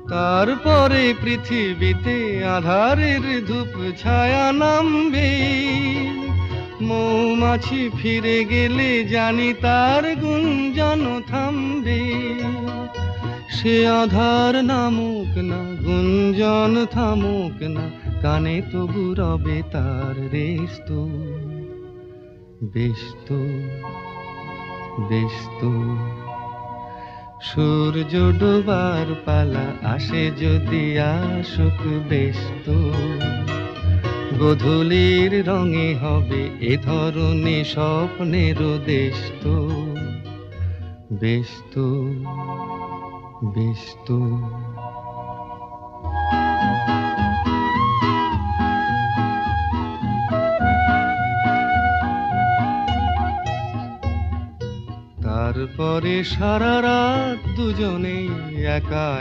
তারপরে পৃথিবীতে আধারের ধূপ ছায়া নামবে। মৌমাছি ফিরে গেলে জানি তার গুঞ্জন থামবে। সে আধার নামুক না, গুঞ্জন থামুক না, কানে তবু রবে তার রেস্তু। বেশ তো, বেশ তো। সূর্য ডোবার পালা আসে যদি আসুক, বেশ তো। গোধূলির রঙে হবে এ ধরনী স্বপ্নের দেশ তো। বেশ তো, বেশ তো। তারপরে সারা রাত দুজনেই একা